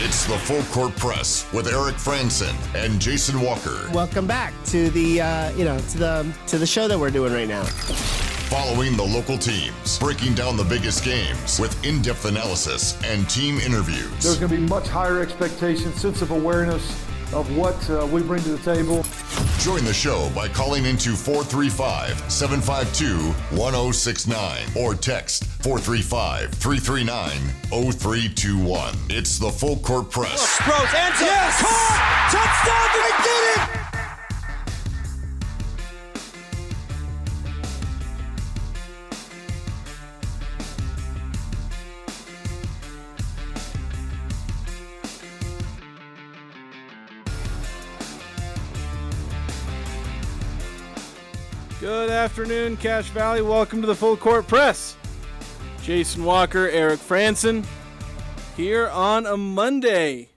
It's the Full Court Press with Eric Frandsen and Jason Walker. Welcome back to the to the show that we're doing right now. Following the local teams, breaking down the biggest games with in-depth analysis and team interviews. There's going to be much higher expectations, sense of awareness of what we bring to the table. Join the show by calling into 435-752-1069 or text 435-339-0321. It's the Full Court Press. Rose, hands up, yes! Caught! Touchdown! They did it! Good afternoon, Cache Valley. Welcome to the Full Court Press. Jason Walker, Eric Frandsen, here on a Monday.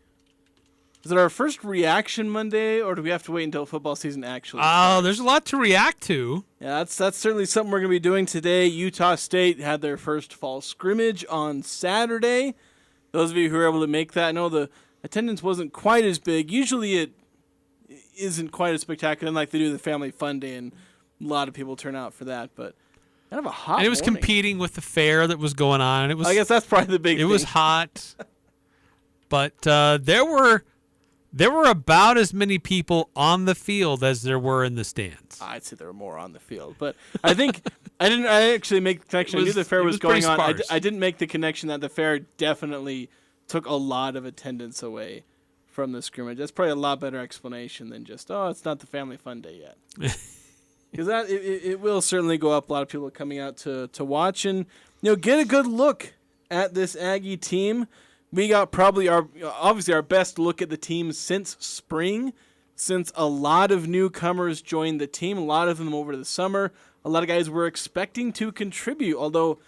Is it our first reaction Monday, or do we have to wait until football season actually starts? There's a lot to react to. Yeah, that's certainly something we're going to be doing today. Utah State had their first fall scrimmage on Saturday. Those of you who were able to make that, I know the attendance wasn't quite as big. Usually it isn't quite as spectacular, like they do the Family Fun Day, and a lot of people turn out for that, but kind of a hot And it was morning. competing with the fair that was going on. It was. I guess that's probably the big thing. It was hot, but there were about as many people on the field as there were in the stands. I'd say there were more on the field, but I think I actually make the connection. I knew the fair was going on. I didn't make the connection that the fair definitely took a lot of attendance away from the scrimmage. That's probably a lot better explanation than just, it's not the Family Fun Day yet. Because that it will certainly go up. A lot of people coming out to watch and get a good look at this Aggie team. We got probably obviously our best look at the team since spring, since a lot of newcomers joined the team. A lot of them over the summer. A lot of guys were expecting to contribute. Although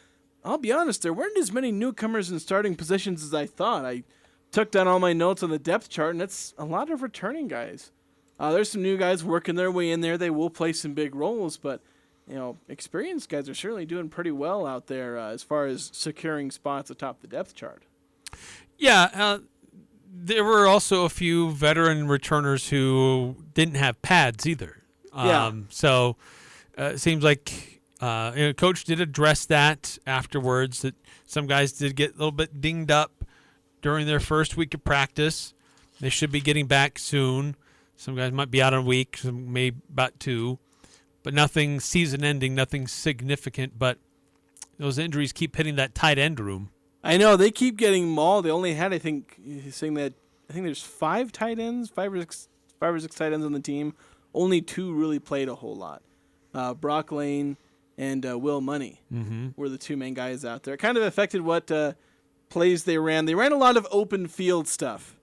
I'll be honest, there weren't as many newcomers in starting positions as I thought. I took down all my notes on the depth chart, and it's a lot of returning guys. There's some new guys working their way in there. They will play some big roles, but experienced guys are certainly doing pretty well out there as far as securing spots atop the depth chart. Yeah, there were also a few veteran returners who didn't have pads either. So it seems like Coach did address that afterwards, that some guys did get a little bit dinged up during their first week of practice. They should be getting back soon. Some guys might be out a week, some maybe about 2, but nothing season-ending, nothing significant. But those injuries keep hitting that tight end room. I know they keep getting mauled. They only had, I think there's 5 tight ends, 5 or 6 tight ends on the team. Only 2 really played a whole lot. Brock Lane and Will Money were the 2 main guys out there. It kind of affected what plays they ran. They ran a lot of open field stuff.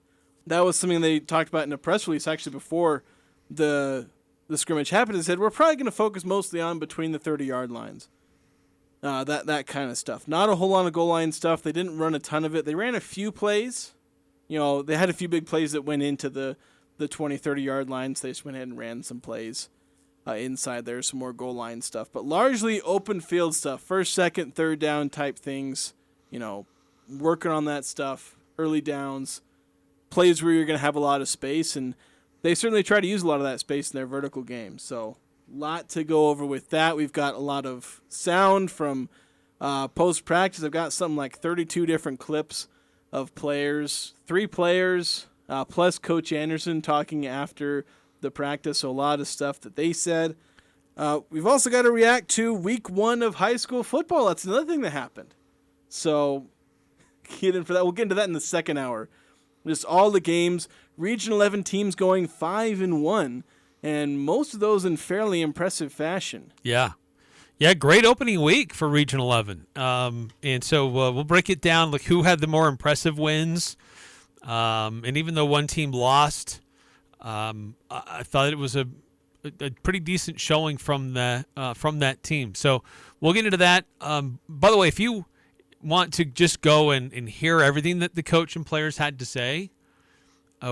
That was something they talked about in a press release actually before the scrimmage happened. They said, we're probably going to focus mostly on between the 30-yard lines. That kind of stuff. Not a whole lot of goal line stuff. They didn't run a ton of it. They ran a few plays. They had a few big plays that went into the 20, 30-yard lines. They just went ahead and ran some plays inside there, some more goal line stuff. But largely open field stuff. First, second, third down type things. Working on that stuff. Early downs. Plays where you're going to have a lot of space, and they certainly try to use a lot of that space in their vertical game. So a lot to go over with that. We've got a lot of sound from post-practice. I've got something like 32 different clips of players, 3 players, plus Coach Anderson talking after the practice. So a lot of stuff that they said. We've also got to react to week 1 of high school football. That's another thing that happened. So get in for that. We'll get into that in the second hour. Just all the games, Region 11 teams going 5-1, and most of those in fairly impressive fashion. Yeah, great opening week for Region 11. And so we'll break it down, like who had the more impressive wins. And even though one team lost, I thought it was a pretty decent showing from that team. So we'll get into that. By the way, if you want to just go and hear everything that the coach and players had to say,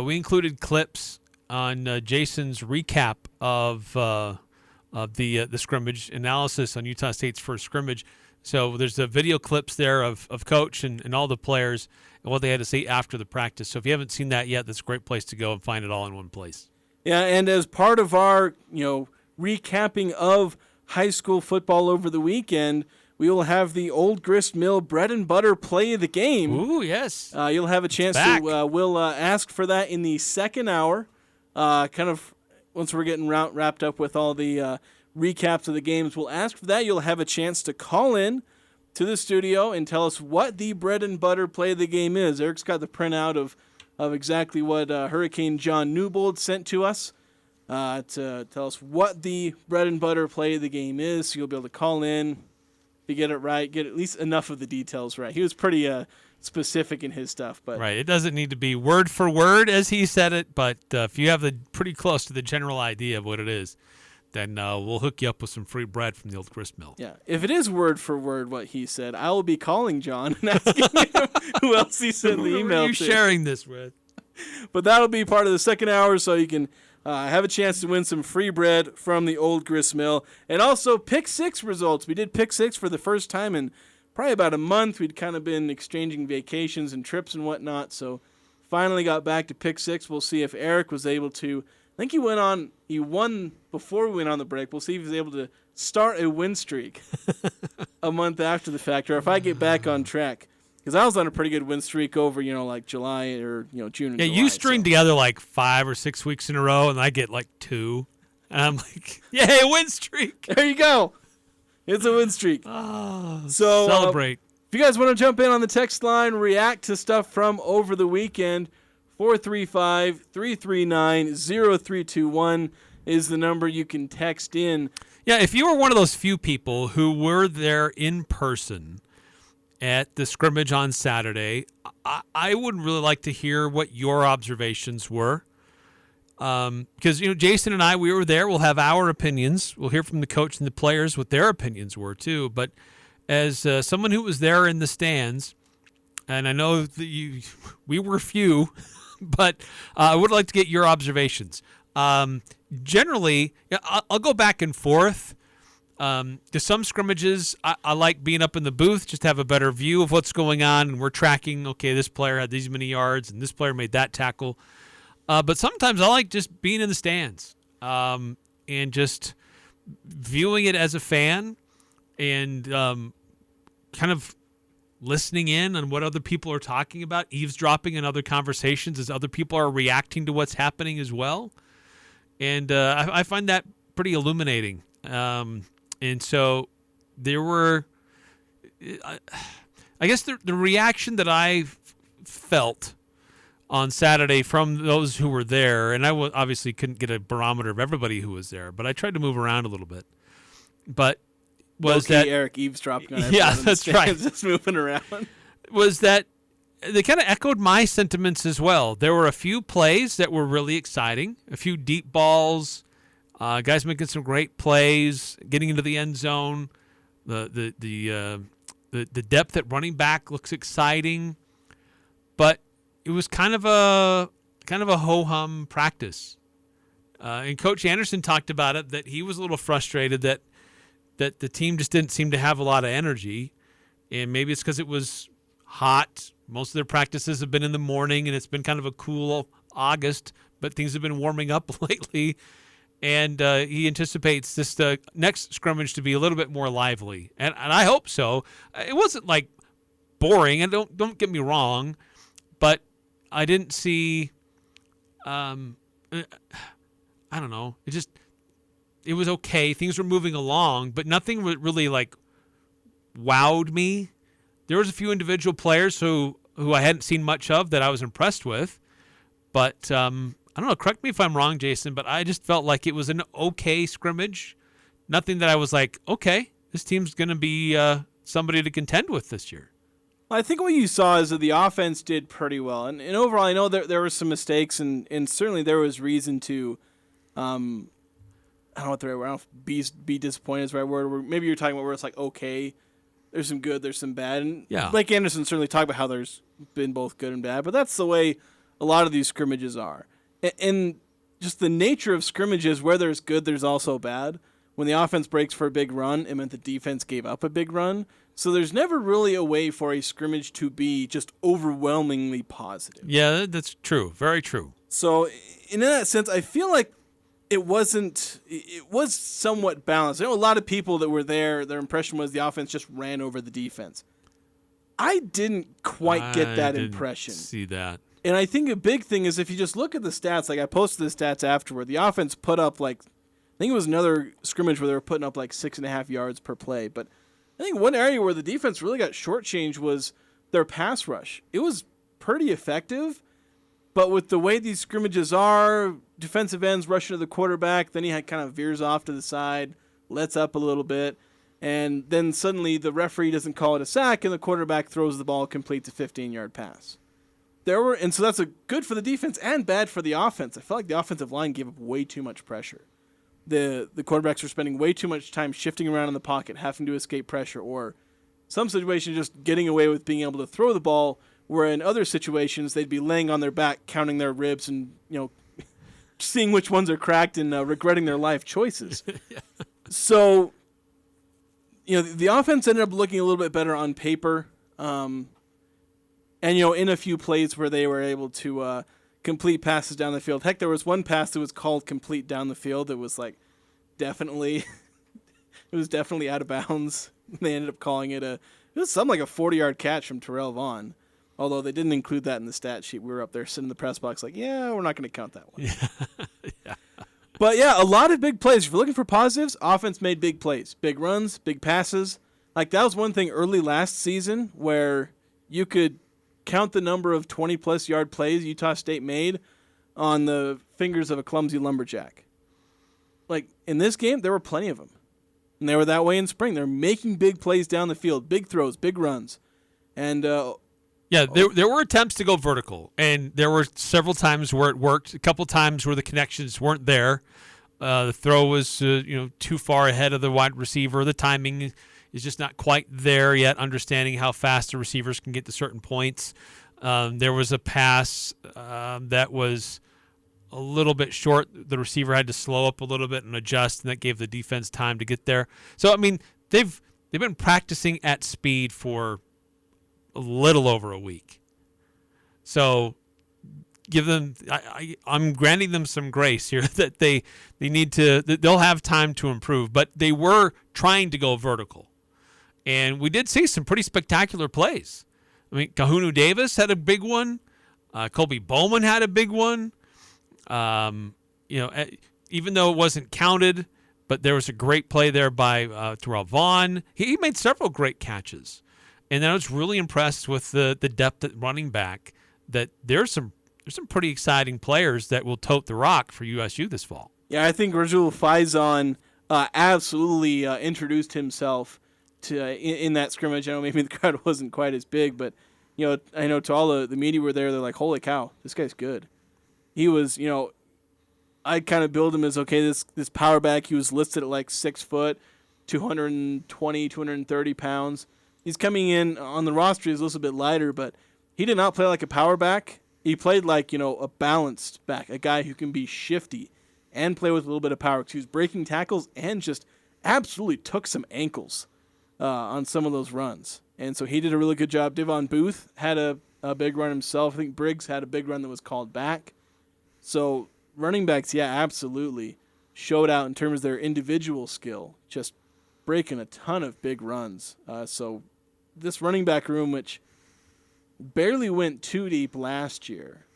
we included clips on Jason's recap of the scrimmage analysis on Utah State's first scrimmage. So there's the video clips there of Coach and all the players and what they had to say after the practice. So if you haven't seen that yet, that's a great place to go and find it all in one place. Yeah, and as part of our, recapping of high school football over the weekend, we will have the Old Grist Mill Bread and Butter Play of the Game. Ooh, yes. You'll have a chance to, we'll ask for that in the second hour, kind of once we're getting wrapped up with all the recaps of the games. We'll ask for that. You'll have a chance to call in to the studio and tell us what the Bread and Butter Play of the Game is. Eric's got the printout of exactly what Hurricane John Newbold sent to us to tell us what the Bread and Butter Play of the Game is. So you'll be able to call in, if you get it right, get at least enough of the details right. He was pretty specific in his stuff. But right. It doesn't need to be word for word as he said it, but if you have the pretty close to the general idea of what it is, then we'll hook you up with some free bread from the Old Grist Mill. Yeah. If it is word for word what he said, I will be calling John and asking him who else he sent the email to. Who are you sharing this with? But that'll be part of the second hour, so you can have a chance to win some free bread from the Old Grist Mill. And also Pick 6 results. We did Pick 6 for the first time in probably about a month. We'd kind of been exchanging vacations and trips and whatnot, so finally got back to Pick 6. We'll see if Eric was able to. I think he won before we went on the break. We'll see if he was able to start a win streak a month after the fact, or if I get back on track. Because I was on a pretty good win streak over, like July or, June and July. You string together like 5 or 6 weeks in a row, and I get like 2. And I'm like, yay, win streak. There you go. It's a win streak. Oh, so celebrate. If you guys want to jump in on the text line, react to stuff from over the weekend, 435-339-0321 is the number you can text in. Yeah, if you were one of those few people who were there in person at the scrimmage on Saturday, I would really like to hear what your observations were. Because, Jason and I, we were there. We'll have our opinions. We'll hear from the coach and the players what their opinions were, too. But as someone who was there in the stands, and I know that we were few, but I would like to get your observations. Generally, I'll go back and forth. To some scrimmages, I like being up in the booth just to have a better view of what's going on, and we're tracking, okay, this player had these many yards, and this player made that tackle. But sometimes I like just being in the stands and just viewing it as a fan and kind of listening in on what other people are talking about, eavesdropping in other conversations as other people are reacting to what's happening as well. And I find that pretty illuminating. And so there were, I guess the reaction that I felt on Saturday from those who were there, and I obviously couldn't get a barometer of everybody who was there, but I tried to move around a little bit. But was that Eric eavesdropping on everyone? Yeah, that's right. Just moving around. Was that they kind of echoed my sentiments as well. There were a few plays that were really exciting, a few deep balls, guys making some great plays, getting into the end zone. The depth at running back looks exciting, but it was kind of a ho-hum practice. And Coach Anderson talked about it, that he was a little frustrated that the team just didn't seem to have a lot of energy, and maybe it's because it was hot. Most of their practices have been in the morning, and it's been kind of a cool August, but things have been warming up lately. And he anticipates this next scrimmage to be a little bit more lively, and I hope so. It wasn't like boring, and don't get me wrong, but I didn't see. I don't know. It was okay. Things were moving along, but nothing really like wowed me. There was a few individual players who I hadn't seen much of that I was impressed with, but I don't know. Correct me if I'm wrong, Jason, but I just felt like it was an okay scrimmage. Nothing that I was like, okay, this team's going to be somebody to contend with this year. I think what you saw is that the offense did pretty well. And overall, I know there were some mistakes, and certainly there was reason to, I don't know what the right word, I don't know if be disappointed is the right word. Or maybe you're talking about where it's like, okay, there's some good, there's some bad. And yeah. Blake Anderson certainly talked about how there's been both good and bad, but that's the way a lot of these scrimmages are. And just the nature of scrimmages, where there's good, there's also bad. when the offense breaks for a big run, it meant the defense gave up a big run. So there's never really a way for a scrimmage to be just overwhelmingly positive. Yeah, that's true. Very true. So in that sense, I feel like it was somewhat balanced. I know a lot of people that were there, their impression was the offense just ran over the defense. I didn't quite get that impression. See that. And I think a big thing is if you just look at the stats, like I posted the stats afterward, the offense put up I think it was another scrimmage where they were putting up 6.5 yards per play. But I think one area where the defense really got shortchanged was their pass rush. It was pretty effective, but with the way these scrimmages are, defensive ends rushing to the quarterback, then he kind of veers off to the side, lets up a little bit, and then suddenly the referee doesn't call it a sack, and the quarterback throws the ball complete to 15-yard pass. And so that's good for the defense and bad for the offense. I felt like the offensive line gave up way too much pressure. The quarterbacks were spending way too much time shifting around in the pocket, having to escape pressure, or some situations just getting away with being able to throw the ball, where in other situations they'd be laying on their back, counting their ribs, and seeing which ones are cracked and regretting their life choices. Yeah. So, the offense ended up looking a little bit better on paper. And, in a few plays where they were able to complete passes down the field. Heck, there was one pass that was called complete down the field that was definitely out of bounds. They ended up calling it it was something like a 40-yard catch from Terrell Vaughn. Although they didn't include that in the stat sheet. We were up there sitting in the press box yeah, we're not going to count that one. Yeah. But, yeah, a lot of big plays. If you're looking for positives, offense made big plays. Big runs, big passes. That was one thing early last season where you could count the number of 20-plus yard plays Utah State made on the fingers of a clumsy lumberjack. In this game, there were plenty of them. And they were that way in spring. They're making big plays down the field, big throws, big runs. And there were attempts to go vertical, and there were several times where it worked. A couple times where the connections weren't there. The throw was too far ahead of the wide receiver. The timing is just not quite there yet. Understanding how fast the receivers can get to certain points. There was a pass that was a little bit short. The receiver had to slow up a little bit and adjust, and that gave the defense time to get there. So they've been practicing at speed for a little over a week. So give them I'm granting them some grace here that they need to, they'll have time to improve, but they were trying to go vertical. And we did see some pretty spectacular plays. Kahunu Davis had a big one. Colby Bowman had a big one. Even though it wasn't counted, but there was a great play there by Terrell Vaughn. He made several great catches. And I was really impressed with the depth at running back, that there's some pretty exciting players that will tote the rock for USU this fall. Yeah, I think Rajul Faison absolutely introduced himself in that scrimmage. I know maybe the crowd wasn't quite as big, but I know to all the media were there, they're like, holy cow, this guy's good. He was, I kind of billed him as, okay, this power back, he was listed at 6 foot, 220, 230 pounds. He's coming in on the roster, he's a little bit lighter, but he did not play like a power back. He played like, a balanced back, a guy who can be shifty and play with a little bit of power. He was breaking tackles and just absolutely took some ankles on some of those runs. And so he did a really good job. Devon Booth had a big run himself. I think Briggs had a big run that was called back. So running backs, yeah, absolutely showed out in terms of their individual skill, just breaking a ton of big runs. So this running back room, which barely went too deep last year,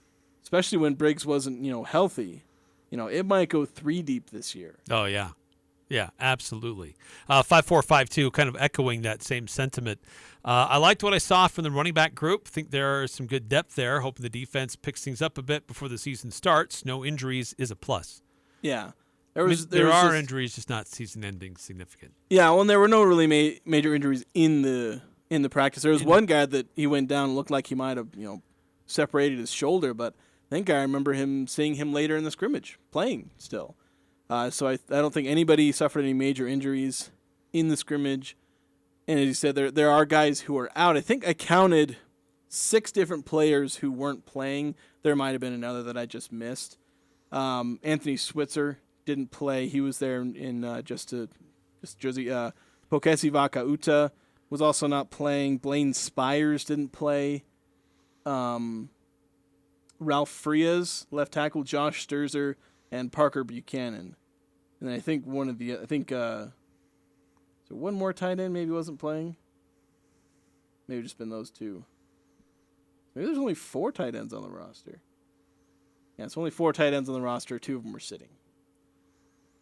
especially when Briggs wasn't, healthy, it might go 3 deep this year. Oh, yeah. Yeah, absolutely. 5452, kind of echoing that same sentiment. I liked what I saw from the running back group. I think there is some good depth there. Hoping the defense picks things up a bit before the season starts. No injuries is a plus. Yeah. There are injuries, just not season-ending significant. Yeah, well, and there were no really major injuries in the practice. There was one guy that he went down and looked like he might have, separated his shoulder, but I think I remember seeing him later in the scrimmage, playing still. So I don't think anybody suffered any major injuries in the scrimmage. And as you said, there are guys who are out. I think I counted 6 different players who weren't playing. There might have been another that I just missed. Anthony Switzer didn't play. He was there in just jersey. Pokesi Vakauta was also not playing. Blaine Spires didn't play. Ralph Frias, left tackle, Josh Sturzer, and Parker Buchanan. And then I think so one more tight end maybe wasn't playing. Maybe just been those two. Maybe there's only 4 tight ends on the roster. Yeah, it's only 4 tight ends on the roster. 2 of them were sitting.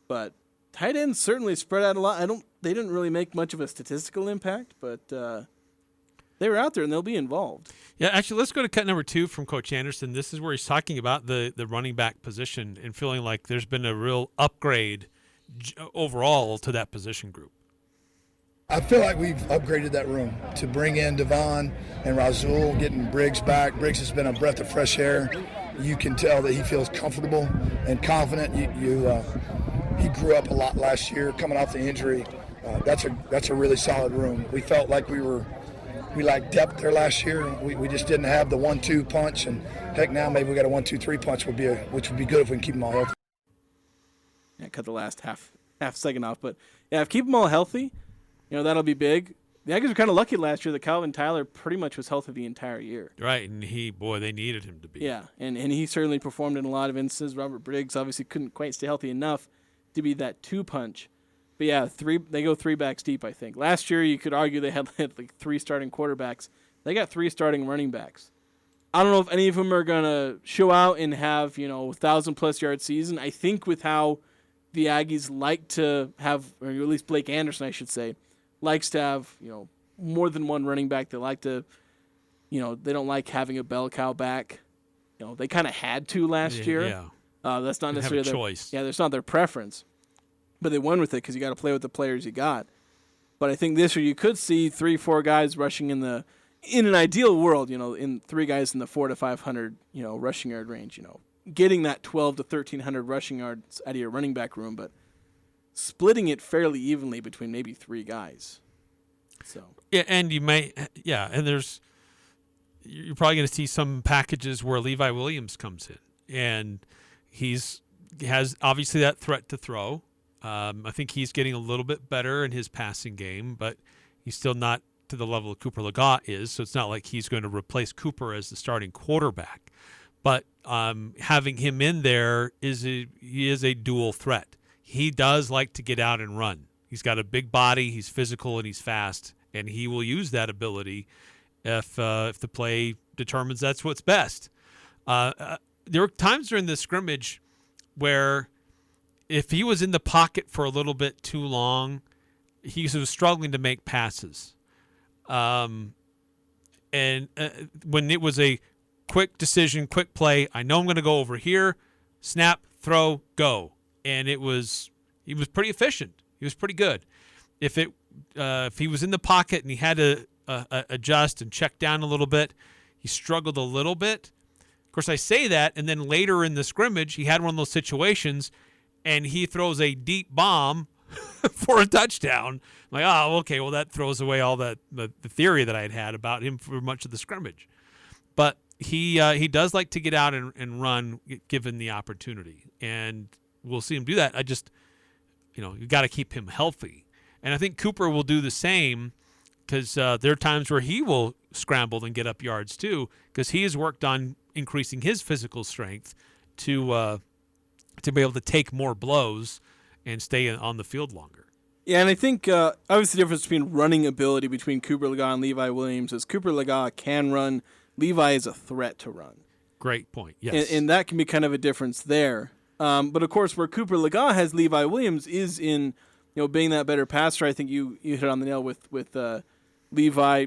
But tight ends certainly spread out a lot. They didn't really make much of a statistical impact, but they were out there and they'll be involved. Yeah, actually, let's go to cut number 2 from Coach Anderson. This is where he's talking about the running back position and feeling like there's been a real upgrade overall to that position group. I feel like we've upgraded that room to bring in Devon and Razul, getting Briggs back. Briggs has been a breath of fresh air. You can tell that he feels comfortable and confident. He grew up a lot last year, coming off the injury. That's a really solid room. We felt like we lacked depth there last year. We just didn't have the 1-2 punch, and heck, now maybe we got a 1-2-3 punch, which would be good if we can keep them all healthy. Yeah, cut the last half second off, but yeah, if keep them all healthy, that'll be big. The Aggies were kind of lucky last year that Calvin Tyler pretty much was healthy the entire year. Right, and they needed him to be. Yeah, and he certainly performed in a lot of instances. Robert Briggs obviously couldn't quite stay healthy enough to be that 2 punch. But yeah, they go 3 backs deep, I think. Last year, you could argue they had like 3 starting quarterbacks. They got 3 starting running backs. I don't know if any of them are going to show out and have, 1,000-plus yard season. I think with how the Aggies like to have, or at least Blake Anderson, I should say, likes to have, more than one running back. They like to, they don't like having a bell cow back. They kind of had to last year. Yeah. That's not necessarily their choice. Yeah, that's not their preference. But they won with it because you got to play with the players you got. But I think this year you could see 3-4 guys rushing in an ideal world, in 3 guys in the 400 to 500, rushing yard range, getting that 12 to 1,300 rushing yards out of your running back room, but splitting it fairly evenly between maybe 3 guys. So yeah, and you're probably going to see some packages where Levi Williams comes in, and he has obviously that threat to throw. I think he's getting a little bit better in his passing game, but he's still not to the level of Cooper Legat is, so it's not like he's going to replace Cooper as the starting quarterback. But having him in there he is a dual threat. He does like to get out and run. He's got a big body, he's physical, and he's fast, and he will use that ability if the play determines that's what's best. There were times during the scrimmage where if he was in the pocket for a little bit too long, he was struggling to make passes. And when it was a quick decision, quick play, I know I'm going to go over here, snap, throw, go. And he was pretty efficient. He was pretty good. If he was in the pocket and he had to adjust and check down a little bit, he struggled a little bit. Of course, I say that, and then later in the scrimmage, he had one of those situations, and he throws a deep bomb for a touchdown. I'm like, okay, well, that throws away all the theory that I had about him for much of the scrimmage. But he does like to get out and run given the opportunity, and we'll see him do that. I just, you got to keep him healthy. And I think Cooper will do the same because there are times where he will scramble and get up yards too because he has worked on increasing his physical strength to be able to take more blows and stay on the field longer. Yeah, and I think obviously the difference between running ability between Cooper Legat and Levi Williams is Cooper Legat can run, Levi is a threat to run. Great point, yes. And that can be kind of a difference there. But, of course, where Cooper Legat has Levi Williams is in being that better passer. I think you hit on the nail with Levi.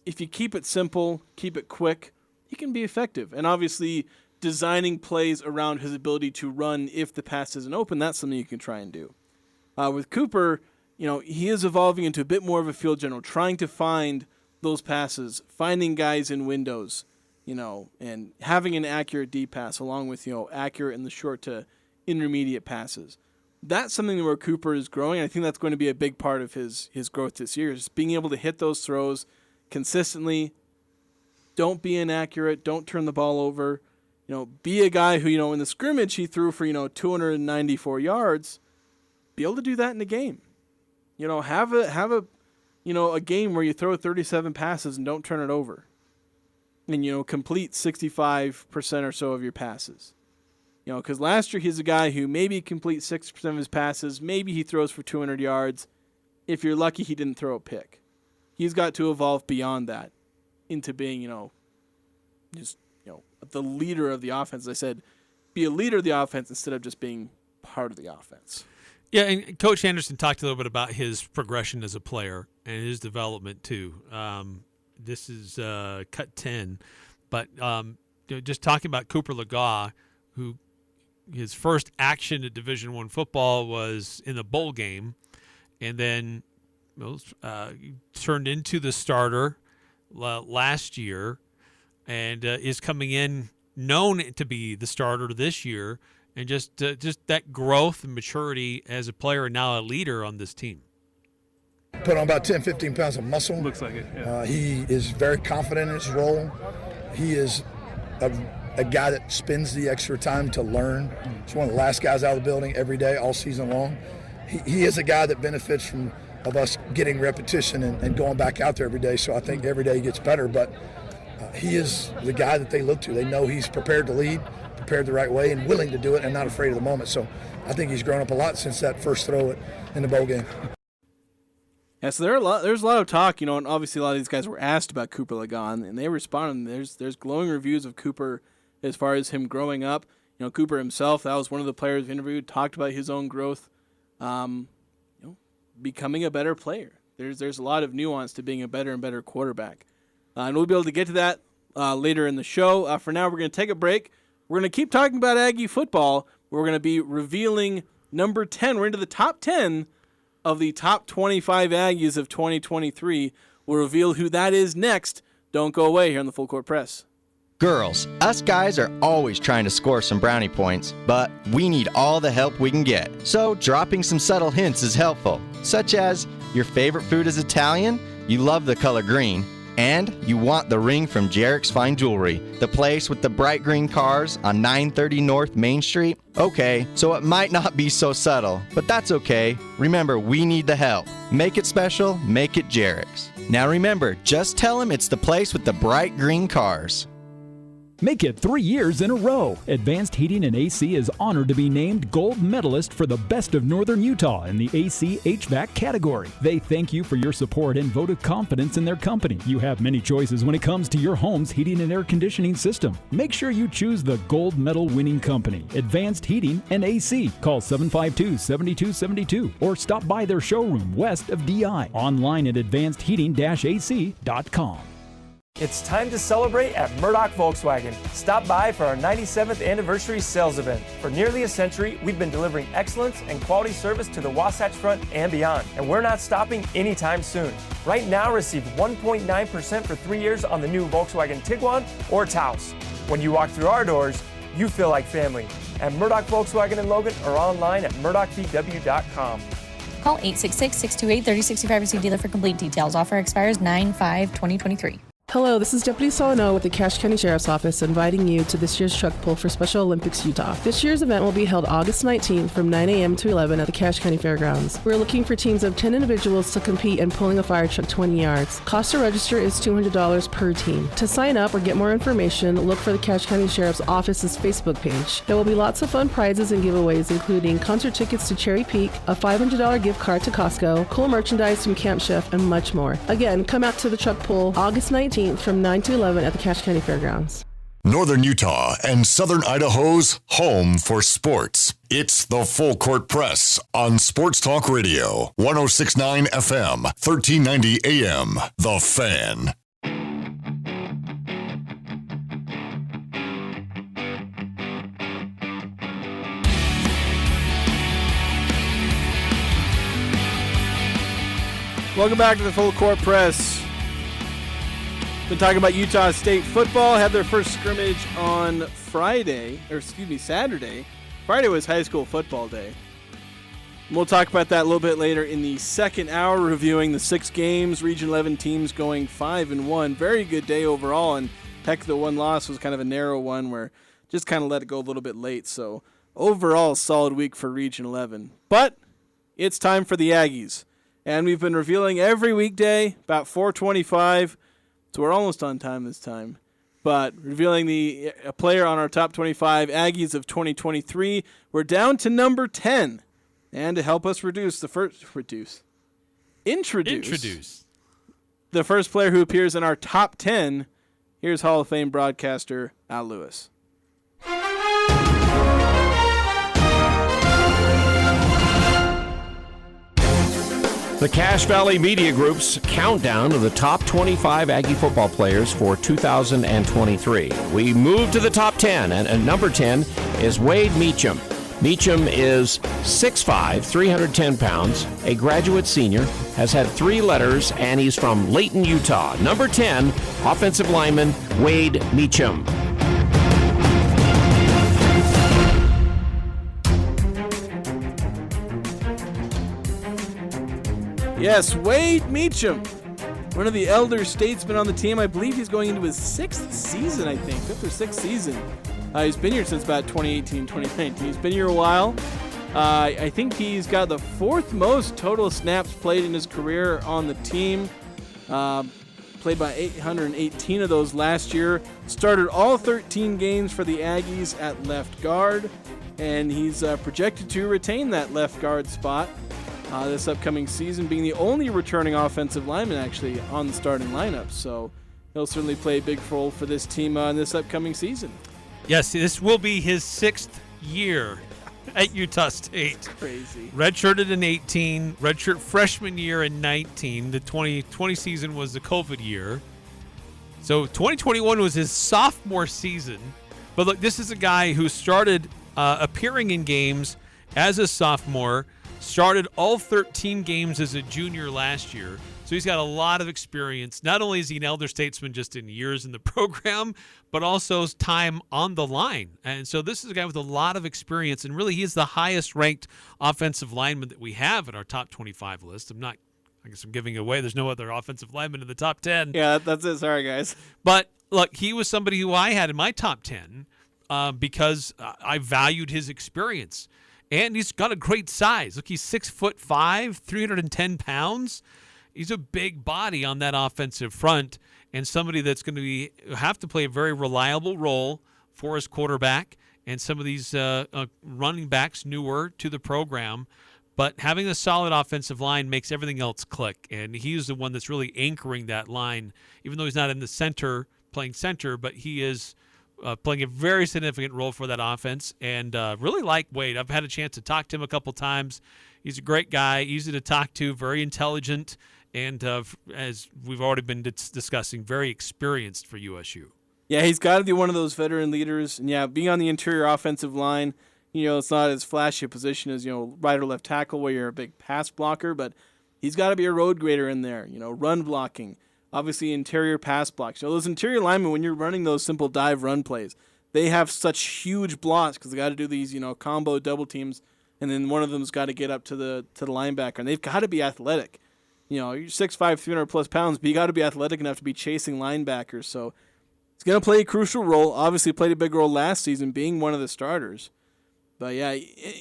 If you keep it simple, keep it quick, he can be effective. And obviously designing plays around his ability to run if the pass isn't open, that's something you can try and do. With Cooper, he is evolving into a bit more of a field general, trying to find those passes, finding guys in windows, and having an accurate deep pass along with, accurate in the short to intermediate passes. That's something where Cooper is growing. I think that's going to be a big part of his growth this year, is being able to hit those throws consistently. Don't be inaccurate. Don't turn the ball over. be a guy who, in the scrimmage he threw for, 294 yards, be able to do that in a game. Have a game where you throw 37 passes and don't turn it over. And, complete 65% or so of your passes. Because last year he's a guy who maybe completes 60% of his passes, maybe he throws for 200 yards. If you're lucky, he didn't throw a pick. He's got to evolve beyond that into being, the leader of the offense. As I said, be a leader of the offense instead of just being part of the offense. Yeah, and Coach Anderson talked a little bit about his progression as a player and his development too. This is cut 10, but just talking about Cooper Legaw, who his first action at Division I football was in the bowl game, and then turned into the starter last year, and is coming in known to be the starter this year, and just that growth and maturity as a player and now a leader on this team. Put on about 10, 15 pounds of muscle. Looks like it, yeah. He is very confident in his role. He is a guy that spends the extra time to learn. He's one of the last guys out of the building every day, all season long. He is a guy that benefits from us getting repetition and going back out there every day. So I think every day he gets better. But he is the guy that they look to. They know he's prepared to lead, prepared the right way, and willing to do it, and not afraid of the moment. So I think he's grown up a lot since that first throw in the bowl game. Yeah, so there's a lot of talk, and obviously a lot of these guys were asked about Cooper Legaw, and they responded. There's glowing reviews of Cooper as far as him growing up. Cooper himself, that was one of the players interviewed, talked about his own growth, becoming a better player. There's a lot of nuance to being a better and better quarterback. And we'll be able to get to that later in the show. For now, we're going to take a break. We're going to keep talking about Aggie football. We're going to be revealing number 10. We're into the top 10 of the top 25 Aggies of 2023. We'll reveal who that is next. Don't go away here on the Full Court Press. Girls, us guys are always trying to score some brownie points, but we need all the help we can get. So dropping some subtle hints is helpful, such as your favorite food is Italian, you love the color green, and you want the ring from Jarek's Fine Jewelry, the place with the bright green cars on 930 North Main Street. Okay, so it might not be so subtle, but that's okay. Remember, we need the help. Make it special, make it Jarek's. Now remember, just tell him it's the place with the bright green cars. Make it 3 years in a row. Advanced Heating and AC is honored to be named gold medalist for the best of Northern Utah in the AC HVAC category. They thank you for your support and vote of confidence in their company. You have many choices when it comes to your home's heating and air conditioning system. Make sure you choose the gold medal winning company, Advanced Heating and AC. Call 752-7272 or stop by their showroom west of DI. Online at advancedheating-ac.com. It's time to celebrate at Murdoch Volkswagen. Stop by for our 97th anniversary sales event. For nearly a century, we've been delivering excellence and quality service to the Wasatch Front and beyond, and we're not stopping anytime soon. Right now, receive 1.9% for 3 years on the new Volkswagen Tiguan or Taos. When you walk through our doors, you feel like family. At Murdoch Volkswagen in Logan or online at murdochvw.com. Call 866-628-3065 to see dealer for complete details. Offer expires 9/5/2023. Hello, this is Deputy Solano with the Cache County Sheriff's Office inviting you to this year's truck pull for Special Olympics Utah. This year's event will be held August 19th from 9 a.m. to 11 at the Cache County Fairgrounds. We're looking for teams of 10 individuals to compete in pulling a fire truck 20 yards. Cost to register is $200 per team. To sign up or get more information, look for the Cache County Sheriff's Office's Facebook page. There will be lots of fun prizes and giveaways, including concert tickets to Cherry Peak, a $500 gift card to Costco, cool merchandise from Camp Chef, and much more. Again, come out to the truck pull August 19th from 9 to 11 at the Cache County Fairgrounds. Northern Utah and Southern Idaho's home for sports. It's the Full Court Press on Sports Talk Radio, 106.9 FM, 1390 AM. The Fan. Welcome back to the Full Court Press. Been talking about Utah State football. Had their first scrimmage on Saturday. Friday was high school football day. And we'll talk about that a little bit later in the second hour, reviewing the 6 games, Region 11 teams going 5-1. Very good day overall, and heck, the one loss was kind of a narrow one where just kind of let it go a little bit late. So overall, solid week for Region 11. But it's time for the Aggies. And we've been revealing every weekday about 4:25. So we're almost on time this time. But revealing a player on our top 25 Aggies of 2023. We're down to number 10. And to help us introduce the first player who appears in our top 10, here's Hall of Fame broadcaster Al Lewis. The Cache Valley Media Group's countdown of the top 25 Aggie football players for 2023. We move to the top 10, and number 10 is Wade Meacham. Meacham is 6'5", 310 pounds, a graduate senior, has had 3 letters, and he's from Layton, Utah. Number 10, offensive lineman Wade Meacham. Yes, Wade Meacham, one of the elder statesmen on the team. I believe he's going into his 6th season, 5th or 6th season. He's been here since about 2018, 2019. He's been here a while. I think he's got the 4th most total snaps played in his career on the team. Played by 818 of those last year. Started all 13 games for the Aggies at left guard. And he's projected to retain that left guard spot this upcoming season, being the only returning offensive lineman actually on the starting lineup. So he'll certainly play a big role for this team in this upcoming season. Yes, this will be his 6th year at Utah State. That's crazy. Redshirted in 18, redshirt freshman year in 19. The 2020 season was the COVID year. So 2021 was his sophomore season. But look, this is a guy who started appearing in games as a sophomore, started all 13 games as a junior last year. So he's got a lot of experience. Not only is he an elder statesman just in years in the program, but also time on the line. And so this is a guy with a lot of experience, and really he is the highest ranked offensive lineman that we have in our top 25 list. I guess I'm giving it away. There's no other offensive lineman in the top 10. Yeah, that's it. Sorry, guys. But look, he was somebody who I had in my top 10 because I valued his experience. And he's got a great size. Look, he's 6'5", 310 pounds. He's a big body on that offensive front, and somebody that's going to have to play a very reliable role for his quarterback and some of these running backs newer to the program. But having a solid offensive line makes everything else click, and he's the one that's really anchoring that line, even though he's not in the center, playing center, but he is playing a very significant role for that offense, and really like Wade. I've had a chance to talk to him a couple times. He's a great guy, easy to talk to, very intelligent, and as we've already been discussing, very experienced for USU. Yeah, he's got to be one of those veteran leaders. And, yeah, being on the interior offensive line, it's not as flashy a position as, right or left tackle where you're a big pass blocker, but he's got to be a road grader in there, run blocking. Obviously, interior pass blocks. Those interior linemen, when you're running those simple dive run plays, they have such huge blocks because they got to do these, combo double teams, and then one of them's got to get up to the linebacker, and they've got to be athletic. You're 6'5", 300-plus pounds, but you got to be athletic enough to be chasing linebackers. So it's going to play a crucial role. Obviously, played a big role last season, being one of the starters. But yeah,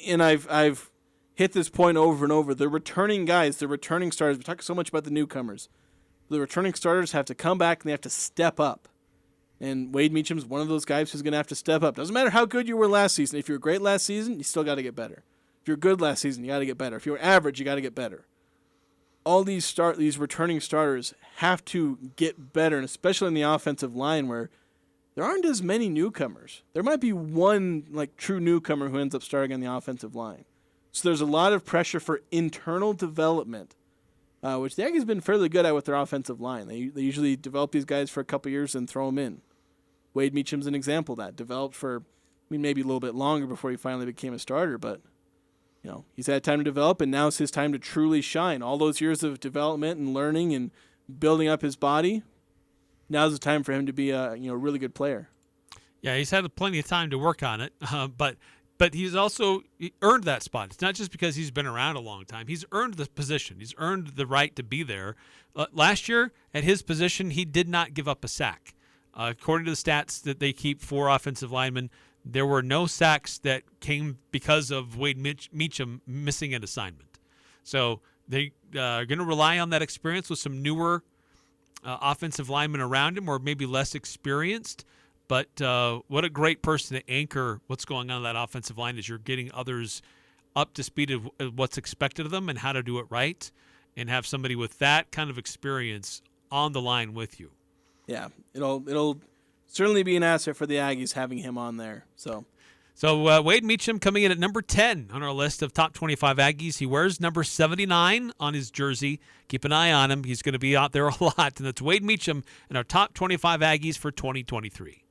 and I've hit this point over and over. The returning guys, the returning starters. We talk so much about the newcomers. The returning starters have to come back and they have to step up. And Wade Meacham's one of those guys who's going to have to step up. Doesn't matter how good you were last season. If you were great last season, you still got to get better. If you're good last season, you got to get better. If you were average, you got to get better. All these returning starters have to get better, and especially in the offensive line where there aren't as many newcomers. There might be one true newcomer who ends up starting on the offensive line. So there's a lot of pressure for internal development, which the Aggies have been fairly good at with their offensive line. They usually develop these guys for a couple years and throw them in. Wade Meacham's an example of that. Developed for, maybe a little bit longer before he finally became a starter, but he's had time to develop, and now it's his time to truly shine. All those years of development and learning and building up his body, now's the time for him to be a really good player. Yeah, he's had plenty of time to work on it, but he's also earned that spot. It's not just because he's been around a long time. He's earned the position. He's earned the right to be there. Last year, at his position, he did not give up a sack. According to the stats that they keep for offensive linemen, there were no sacks that came because of Wade Meacham missing an assignment. So they are going to rely on that experience with some newer offensive linemen around him, or maybe less experienced. But what a great person to anchor what's going on in that offensive line as you're getting others up to speed of what's expected of them and how to do it right, and have somebody with that kind of experience on the line with you. Yeah, it'll certainly be an asset for the Aggies having him on there. So Wade Meacham coming in at number 10 on our list of top 25 Aggies. He wears number 79 on his jersey. Keep an eye on him. He's going to be out there a lot. And that's Wade Meacham in our top 25 Aggies for 2023.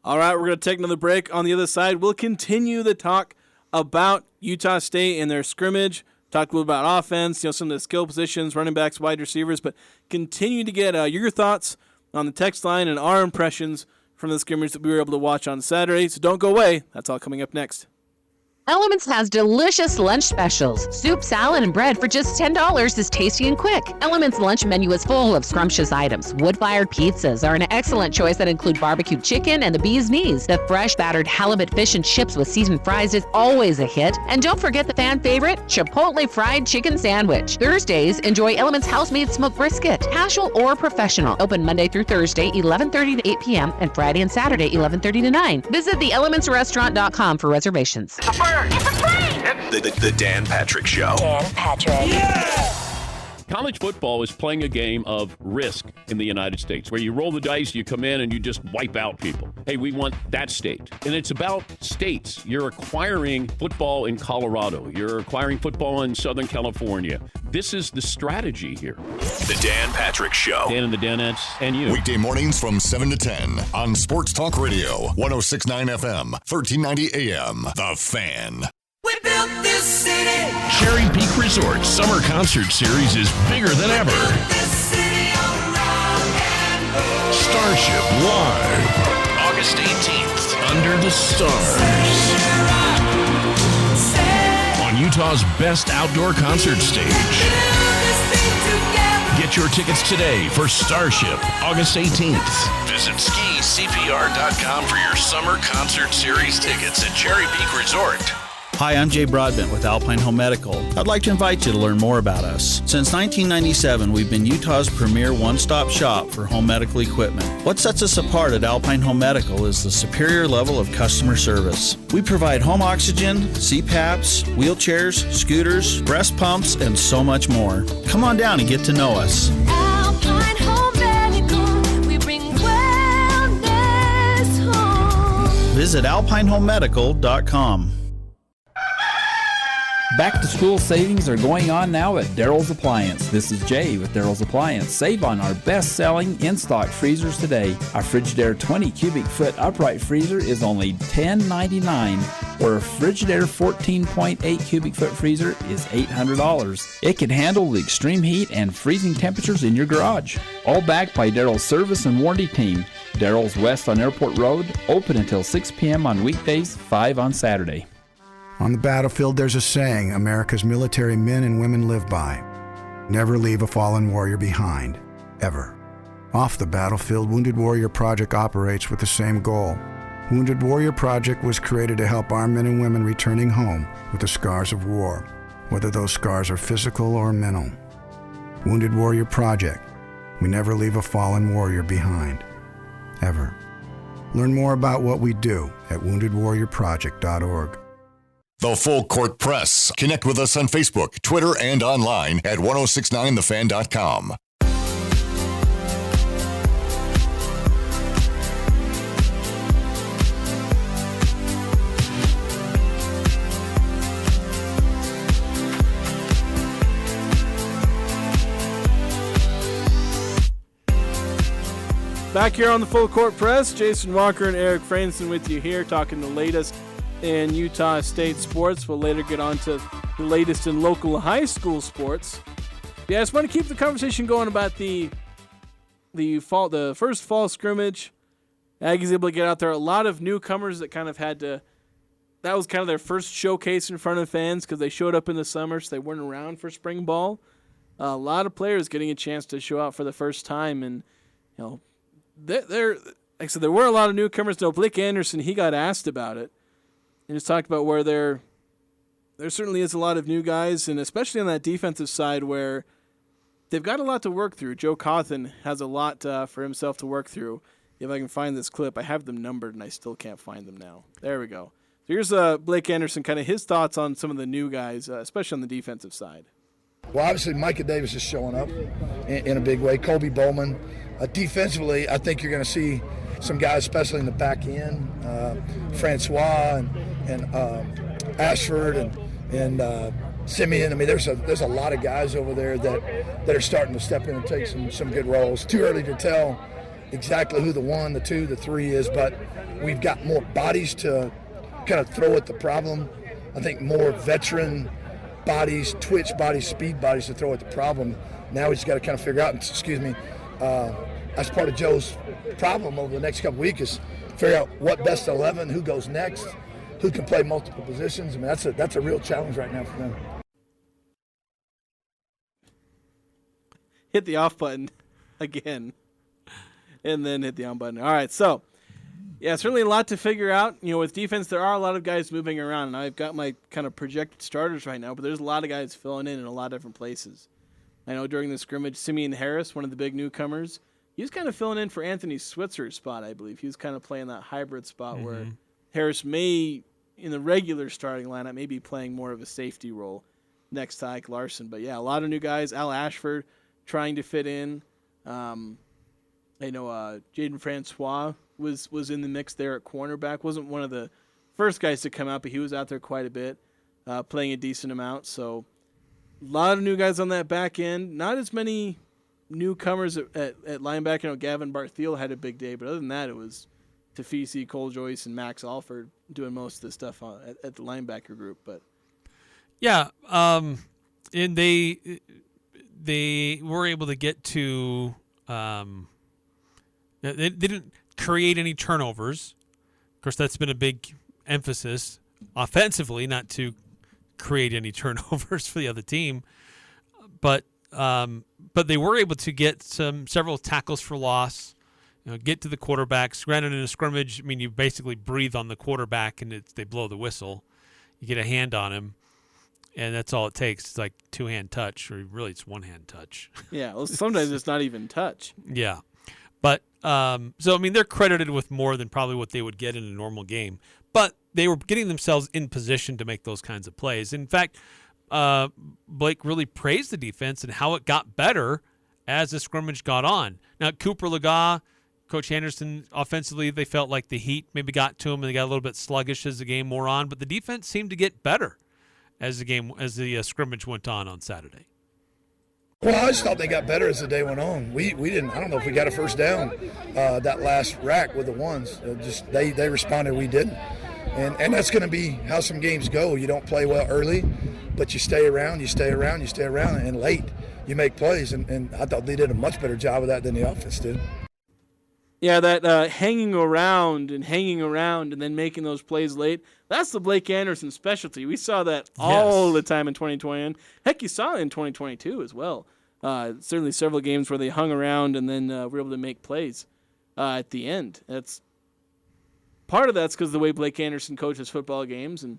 All right, we're going to take another break. On the other side, we'll continue the talk about Utah State and their scrimmage. Talk a little about offense, some of the skill positions, running backs, wide receivers, but continue to get your thoughts on the text line and our impressions from the scrimmage that we were able to watch on Saturday. So don't go away. That's all coming up next. Elements has delicious lunch specials. Soup, salad, and bread for just $10 is tasty and quick. Elements lunch menu is full of scrumptious items. Wood-fired pizzas are an excellent choice that include barbecued chicken and the bee's knees. The fresh battered halibut fish and chips with seasoned fries is always a hit. And don't forget the fan favorite, Chipotle fried chicken sandwich. Thursdays, enjoy Elements house-made smoked brisket. Casual or professional. Open Monday through Thursday, 11:30 to 8 p.m. and Friday and Saturday, 11:30 to 9. Visit theelementsrestaurant.com for reservations. The Dan Patrick Show. Dan Patrick. College football is playing a game of risk in the United States, where you roll the dice, you come in, and you just wipe out people. Hey, we want that state. And it's about states. You're acquiring football in Colorado. You're acquiring football in Southern California. This is the strategy here. The Dan Patrick Show. Dan and the Danettes and you. Weekday mornings from 7 to 10 on Sports Talk Radio, 106.9 FM, 1390 AM. The Fan. We built this city. Cherry Peak Resort Summer Concert Series is bigger than ever. Starship Live, August 18th, Under the Stars. On Utah's best outdoor concert stage. Get your tickets today for Starship, August 18th. Visit skicpr.com for your Summer Concert Series tickets at Cherry Peak Resort. Hi, I'm Jay Broadbent with Alpine Home Medical. I'd like to invite you to learn more about us. Since 1997, we've been Utah's premier one-stop shop for home medical equipment. What sets us apart at Alpine Home Medical is the superior level of customer service. We provide home oxygen, CPAPs, wheelchairs, scooters, breast pumps, and so much more. Come on down and get to know us. Alpine Home Medical, we bring wellness home. Visit alpinehomemedical.com. Back to school savings are going on now at Daryl's Appliance. This is Jay with Daryl's Appliance. Save on our best-selling in-stock freezers today. Our Frigidaire 20 cubic foot upright freezer is only $10.99, or a Frigidaire 14.8 cubic foot freezer is $800. It can handle the extreme heat and freezing temperatures in your garage. All backed by Daryl's service and warranty team. Daryl's West on Airport Road, open until 6 p.m. on weekdays, 5 on Saturday. On the battlefield, there's a saying America's military men and women live by. Never leave a fallen warrior behind, ever. Off the battlefield, Wounded Warrior Project operates with the same goal. Wounded Warrior Project was created to help our men and women returning home with the scars of war, whether those scars are physical or mental. Wounded Warrior Project. We never leave a fallen warrior behind, ever. Learn more about what we do at woundedwarriorproject.org. The Full Court Press. Connect with us on Facebook, Twitter, and online at 1069thefan.com. Back here on the Full Court Press, Jason Walker and Eric Frandsen with you here, talking the latest in Utah State sports. We'll later get on to the latest in local high school sports. Yeah, I just want to keep the conversation going about the first fall scrimmage. Aggies able to get out there. A lot of newcomers that kind of had to. That was kind of their first showcase in front of fans because they showed up in the summer, so they weren't around for spring ball. A lot of players getting a chance to show out for the first time, and they're like I said, there were a lot of newcomers. No, Blake Anderson, he got asked about it, and just talked about where there certainly is a lot of new guys, and especially on that defensive side where they've got a lot to work through. Joe Cawthon has a lot for himself to work through. If I can find this clip, I have them numbered, and I still can't find them now. There we go. So here's Blake Anderson, kind of his thoughts on some of the new guys, especially on the defensive side. Well, obviously, Micah Davis is showing up in a big way. Colby Bowman. Defensively, I think you're going to see some guys, especially in the back end, Francois and Ashford and Simeon. I mean, there's a lot of guys over there that are starting to step in and take some good roles. Too early to tell exactly who the 1, the 2, the 3 is, but we've got more bodies to kind of throw at the problem. I think more veteran bodies, twitch bodies, speed bodies to throw at the problem. Now we just got to kind of figure out, that's part of Joe's problem over the next couple weeks is figure out what best 11, who goes next, who can play multiple positions. I mean, that's a real challenge right now for them. Hit the off button again, and then hit the on button. All right, so yeah, certainly a lot to figure out. With defense, there are a lot of guys moving around, and I've got my kind of projected starters right now, but there's a lot of guys filling in a lot of different places. I know during the scrimmage, Simeon Harris, one of the big newcomers, he was kind of filling in for Anthony Switzer's spot, I believe. He was kind of playing that hybrid spot where Harris may, in the regular starting lineup, may be playing more of a safety role next to Ike Larson. But, yeah, a lot of new guys. Al Ashford trying to fit in. I know Jaden Francois was in the mix there at cornerback. Wasn't one of the first guys to come out, but he was out there quite a bit, playing a decent amount. So a lot of new guys on that back end. Not as many newcomers at linebacker. Gavin Barthiel had a big day, but other than that, it was Tafisi, Cole Joyce, and Max Alford doing most of the stuff at the linebacker group. But yeah, and they were able to get to. They didn't create any turnovers. Of course, that's been a big emphasis offensively, not to create any turnovers for the other team. But they were able to get several tackles for loss, get to the quarterbacks. Granted, in a scrimmage, I mean, you basically breathe on the quarterback and they blow the whistle. You get a hand on him, and that's all it takes. It's like two-hand touch, or really it's one-hand touch. Yeah, well, sometimes it's not even touch. Yeah. But, so, I mean, they're credited with more than probably what they would get in a normal game. But they were getting themselves in position to make those kinds of plays. In fact, Blake really praised the defense and how it got better as the scrimmage got on. Now, Cooper Legas, Coach Anderson, offensively, they felt like the heat maybe got to them and they got a little bit sluggish as the game wore on. But the defense seemed to get better as the scrimmage went on Saturday. Well, I just thought they got better as the day went on. We didn't. I don't know if we got a first down that last rack with the ones. They responded. We didn't, and that's going to be how some games go. You don't play well early, but you stay around, and late you make plays. And I thought they did a much better job of that than the offense did. Yeah, that hanging around and then making those plays late, that's the Blake Anderson specialty. We saw that all the time in 2020. And heck, you saw it in 2022 as well. Certainly several games where they hung around and then were able to make plays at the end. Part of that's because of the way Blake Anderson coaches football games, and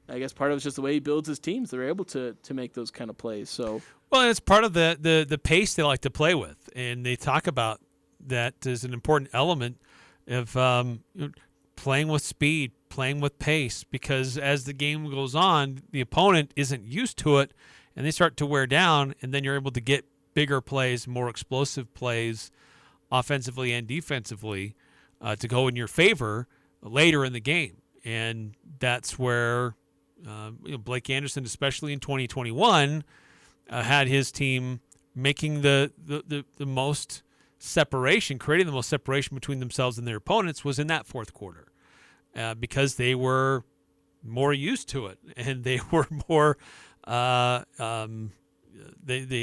I guess part of it's just the way he builds his teams. They're able to make those kind of plays. So, well, it's part of the pace they like to play with, and they talk about that is an important element of playing with speed, playing with pace, because as the game goes on, the opponent isn't used to it, and they start to wear down, and then you're able to get bigger plays, more explosive plays, offensively and defensively, to go in your favor later in the game. And that's where Blake Anderson, especially in 2021, had his team making the most separation, creating the most separation between themselves and their opponents was in that fourth quarter, because they were more used to it, and they were more they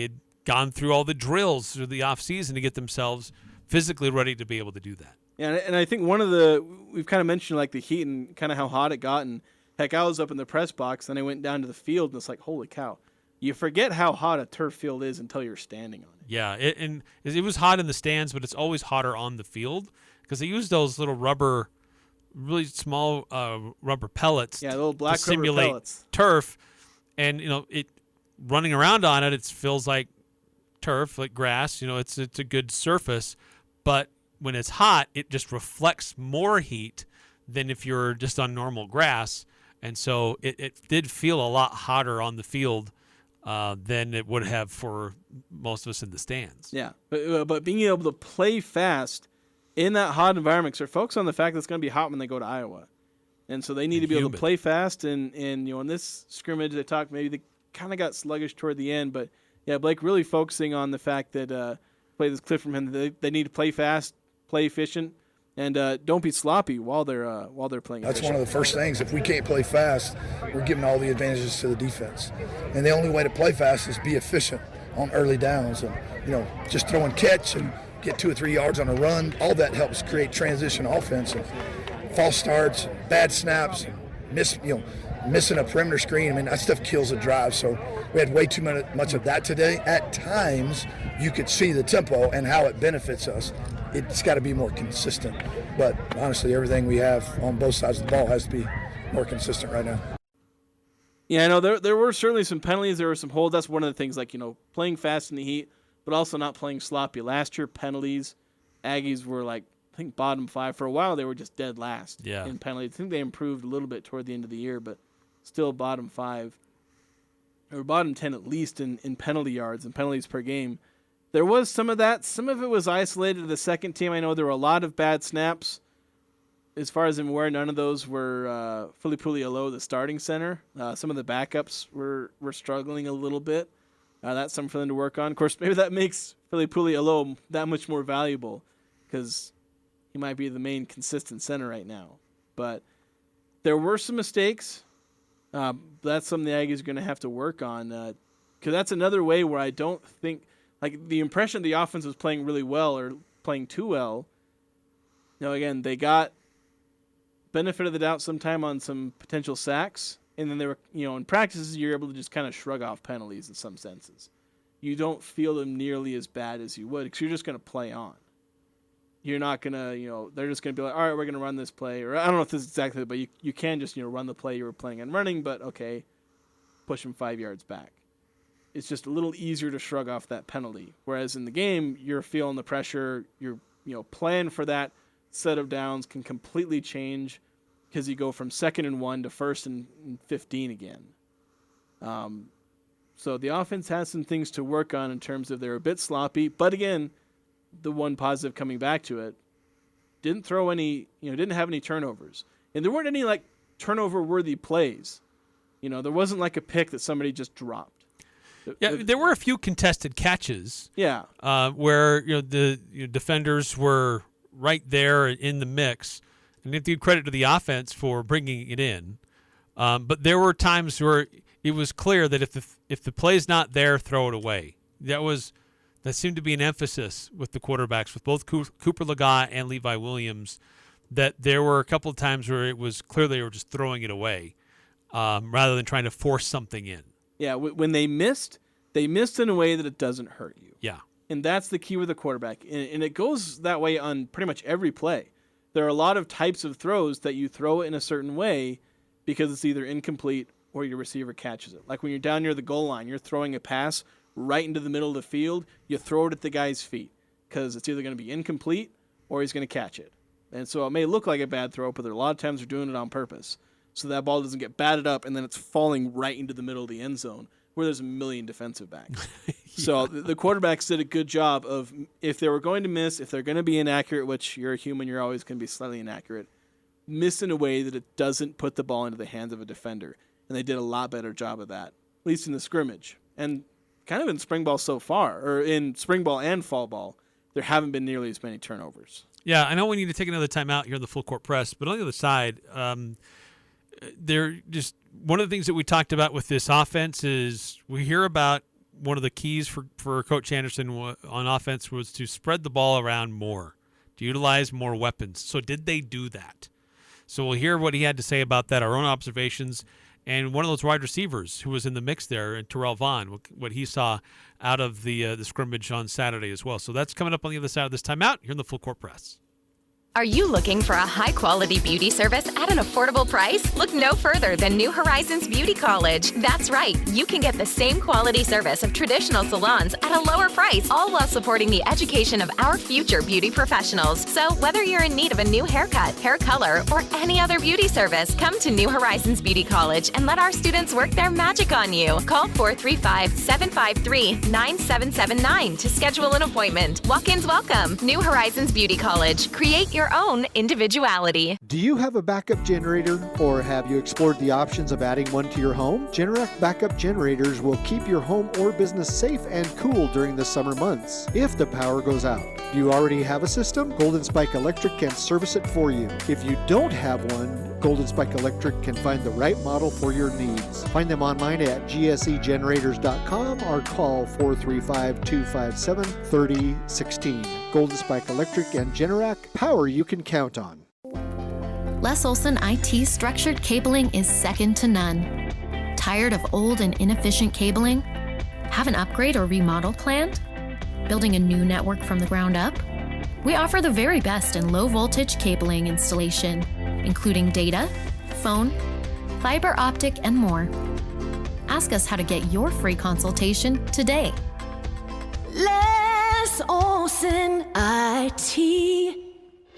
had gone through all the drills through the offseason to get themselves physically ready to be able to do that. Yeah, and I think we've kind of mentioned like the heat and kind of how hot it got, and heck, I was up in the press box, and I went down to the field, and it's like, holy cow, you forget how hot a turf field is until you're standing on it. Yeah, it was hot in the stands, but it's always hotter on the field because they use those little rubber, really small rubber pellets. Yeah, little black to simulate rubber pellets. Turf, and it running around on it, it feels like turf, like grass. It's a good surface, but when it's hot, it just reflects more heat than if you're just on normal grass, and so it did feel a lot hotter on the field than it would have for most of us in the stands. Yeah, but being able to play fast in that hot environment, because they're focused on the fact that it's going to be hot when they go to Iowa. And so they need to be able to play fast. And in this scrimmage, they talked maybe they kind of got sluggish toward the end. But, yeah, Blake really focusing on the fact that play this clip from him. They need to play fast, play efficient, and don't be sloppy while they're playing. That's efficient. one of the first things. If we can't play fast, we're giving all the advantages to the defense. And the only way to play fast is be efficient on early downs. And, just throw and catch and get 2 or 3 yards on a run. All that helps create transition offense. And false starts, bad snaps, missing a perimeter screen. I mean, that stuff kills a drive. So we had way too much of that today. At times, you could see the tempo and how it benefits us. It's got to be more consistent. But honestly, everything we have on both sides of the ball has to be more consistent right now. Yeah, I know there were certainly some penalties. There were some holds. That's one of the things, playing fast in the heat, but also not playing sloppy. Last year, penalties, Aggies were I think bottom 5. For a while, they were just dead last in penalties. I think they improved a little bit toward the end of the year, but still bottom 5. Or bottom 10 at least in penalty yards and penalties per game. There was some of that. Some of it was isolated to the second team. I know there were a lot of bad snaps. As far as I'm aware, none of those were Filipulialo, the starting center. Some of the backups were struggling a little bit. That's something for them to work on. Of course, maybe that makes Filipulialo that much more valuable because he might be the main consistent center right now. But there were some mistakes. That's something the Aggies are going to have to work on because that's another way where I don't think – the impression the offense was playing really well or playing too well. Again, they got benefit of the doubt sometime on some potential sacks, and then they were, in practices you're able to just kind of shrug off penalties in some senses. You don't feel them nearly as bad as you would because you're just going to play on. You're not going to, they're just going to be like, all right, we're going to run this play. Or I don't know if this is exactly, but you can just, run the play you were planning on running, but okay, push them 5 yards back. It's just a little easier to shrug off that penalty. Whereas in the game, you're feeling the pressure. Your plan for that set of downs can completely change because you go from 2nd and 1 to 1st and 15 again. So the offense has some things to work on in terms of they're a bit sloppy. But again, the one positive coming back to it, didn't throw any, didn't have any turnovers. And there weren't any turnover-worthy plays. There wasn't a pick that somebody just dropped. Yeah, there were a few contested catches. Yeah, where the defenders were right there in the mix, and you have to give credit to the offense for bringing it in. But there were times where it was clear that if the play's not there, throw it away. That seemed to be an emphasis with the quarterbacks, with both Cooper Legas and Levi Williams. That there were a couple of times where it was clear they were just throwing it away, rather than trying to force something in. Yeah, when they missed in a way that it doesn't hurt you. Yeah. And that's the key with the quarterback. And it goes that way on pretty much every play. There are a lot of types of throws that you throw it in a certain way because it's either incomplete or your receiver catches it. Like when you're down near the goal line, you're throwing a pass right into the middle of the field, you throw it at the guy's feet because it's either going to be incomplete or he's going to catch it. And so it may look like a bad throw, but a lot of times they're doing it on purpose. So that ball doesn't get batted up, and then it's falling right into the middle of the end zone where there's a million defensive backs. Yeah. So the quarterbacks did a good job of, if they were going to miss, if they're going to be inaccurate, which you're a human, you're always going to be slightly inaccurate, miss in a way that it doesn't put the ball into the hands of a defender. And they did a lot better job of that, at least in the scrimmage. And kind of in spring ball so far, or in spring ball and fall ball, there haven't been nearly as many turnovers. Yeah, I know we need to take another timeout here in the full court press, but on the other side, they're just one of the things that we talked about with this offense is we hear about one of the keys for Coach Anderson on offense was to spread the ball around more, to utilize more weapons. So did they do that? So we'll hear what he had to say about that, our own observations, and one of those wide receivers who was in the mix there, and Terrell Vaughn, what he saw out of the scrimmage on Saturday as well. So that's coming up on the other side of this timeout here in the Full Court Press. Are you looking for a high-quality beauty service at an affordable price? Look no further than New Horizons Beauty College. That's right. You can get the same quality service of traditional salons at a lower price, all while supporting the education of our future beauty professionals. So whether you're in need of a new haircut, hair color, or any other beauty service, come to New Horizons Beauty College and let our students work their magic on you. Call 435-753-9779 to schedule an appointment. Walk-ins welcome. New Horizons Beauty College. Create your own individuality. Do you have a backup generator, or have you explored the options of adding one to your home? Generac backup generators will keep your home or business safe and cool during the summer months if the power goes out. Do you already have a system? Golden Spike Electric can service it for you. If you don't have one, Golden Spike Electric can find the right model for your needs. Find them online at gsegenerators.com or call 435-257-3016. Golden Spike Electric and Generac, power you can count on. Les Olson IT's structured cabling is second to none. Tired of old and inefficient cabling? Have an upgrade or remodel planned? Building a new network from the ground up? We offer the very best in low voltage cabling installation, including data, phone, fiber optic, and more. Ask us how to get your free consultation today. Les Olson IT.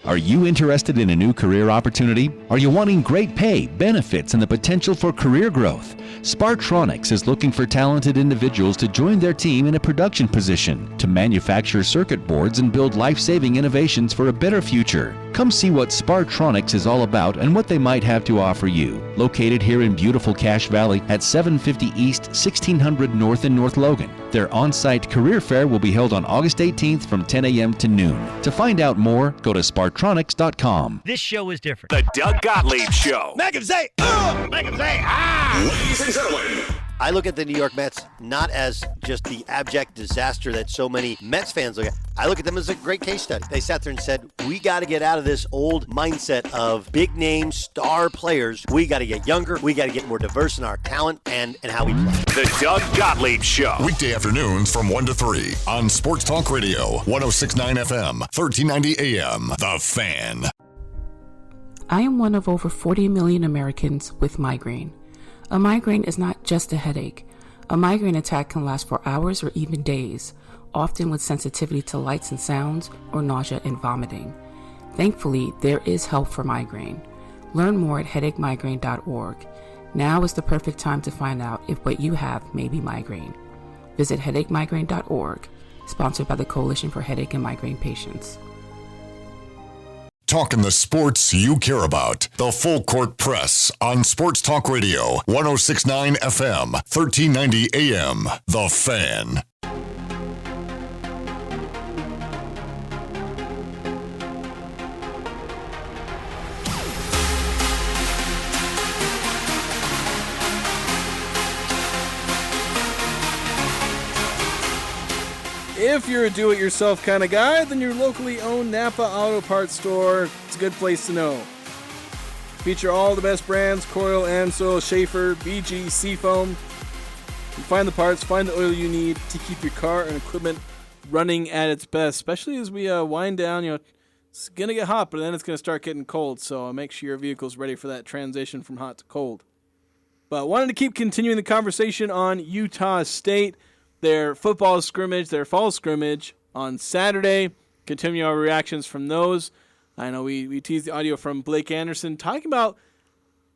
Are you interested in a new career opportunity? Are you wanting great pay, benefits, and the potential for career growth? Spartronics is looking for talented individuals to join their team in a production position to manufacture circuit boards and build life-saving innovations for a better future. Come see what Spartronics is all about and what they might have to offer you. Located here in beautiful Cache Valley at 750 East, 1600 North in North Logan. Their on-site career fair will be held on August 18th from 10 a.m. to noon. To find out more, go to Spartronics.com. This show is different. The Doug Gottlieb Show. Make him say, Make him say, Ladies and gentlemen. I look at the New York Mets not as just the abject disaster that so many Mets fans look at. I look at them as a great case study. They sat there and said, we got to get out of this old mindset of big name star players. We got to get younger. We got to get more diverse in our talent and how we play. The Doug Gottlieb Show. Weekday afternoons from 1 to 3 on Sports Talk Radio, 106.9 FM, 1390 AM. The Fan. I am one of over 40 million Americans with migraine. A migraine is not just a headache. A migraine attack can last for hours or even days, often with sensitivity to lights and sounds or nausea and vomiting. Thankfully, there is help for migraine. Learn more at headachemigraine.org. Now is the perfect time to find out if what you have may be migraine. Visit headachemigraine.org, sponsored by the Coalition for Headache and Migraine Patients. Talking the sports you care about. The Full Court Press on Sports Talk Radio, 106.9 FM, 1390 AM. The Fan. If you're a do-it-yourself kind of guy, then your locally owned Napa Auto Parts store is a good place to know. Feature all the best brands, Coil, Ansel, Schaefer, BG, Seafoam. You find the parts, find the oil you need to keep your car and equipment running at its best, especially as we wind down. It's going to get hot, but then it's going to start getting cold, so make sure your vehicle's ready for that transition from hot to cold. But wanted to keep continuing the conversation on Utah State. Their football scrimmage, their fall scrimmage on Saturday. Continue our reactions from those. I know we teased the audio from Blake Anderson talking about,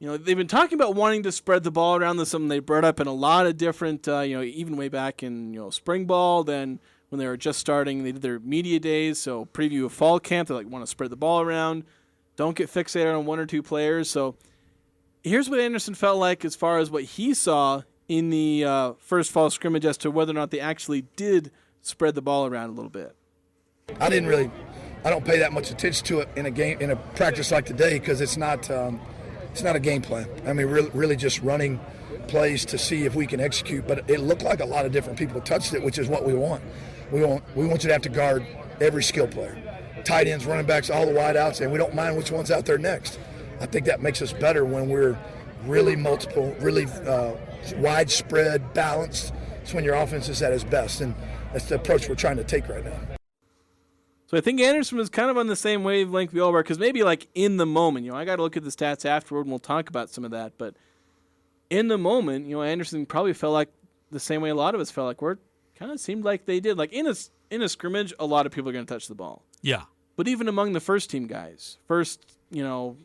they've been talking about wanting to spread the ball around. This is something they brought up in a lot of different, even way back in, spring ball. Then when they were just starting, they did their media days. So preview of fall camp, they want to spread the ball around. Don't get fixated on one or two players. So here's what Anderson felt like as far as what he saw in the first fall scrimmage as to whether or not they actually did spread the ball around a little bit. I don't pay that much attention to it in a practice like today because it's not a game plan. I mean, really just running plays to see if we can execute. But it looked like a lot of different people touched it, which is what we want. We want you to have to guard every skill player, tight ends, running backs, all the wideouts, and we don't mind which one's out there next. I think that makes us better when we're really multiple, really widespread, balanced. It's when your offense is at its best, and that's the approach we're trying to take right now. So I think Anderson was kind of on the same wavelength we all were, because maybe like in the moment, I got to look at the stats afterward and we'll talk about some of that. But in the moment, Anderson probably felt like the same way a lot of us felt like. We're kind of seemed like they did. Like in a scrimmage, a lot of people are going to touch the ball. Yeah. But even among the first team guys, first 3 or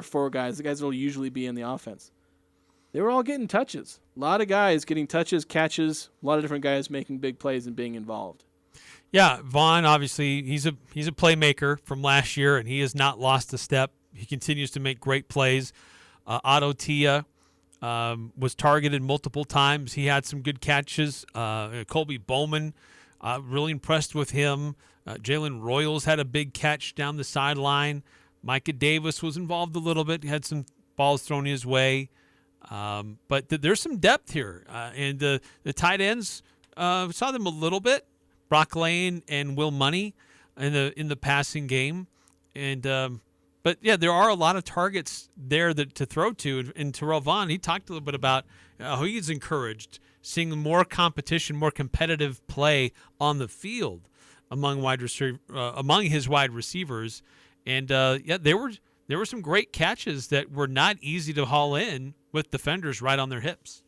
4 guys, the guys that will usually be in the offense, they were all getting touches. A lot of guys getting touches, catches. A lot of different guys making big plays and being involved. Yeah, Vaughn, obviously, he's a playmaker from last year, and he has not lost a step. He continues to make great plays. Otto Tia was targeted multiple times. He had some good catches. Colby Bowman, really impressed with him. Jalen Royals had a big catch down the sideline. Micah Davis was involved a little bit. He had some balls thrown his way. But there's some depth here. And the tight ends, saw them a little bit. Brock Lane and Will Money in the passing game, and but yeah, there are a lot of targets there to throw to. And Terrell Vaughn, he talked a little bit about how he's encouraged seeing more competition, more competitive play on the field among his wide receivers, and there were some great catches that were not easy to haul in with defenders right on their hips.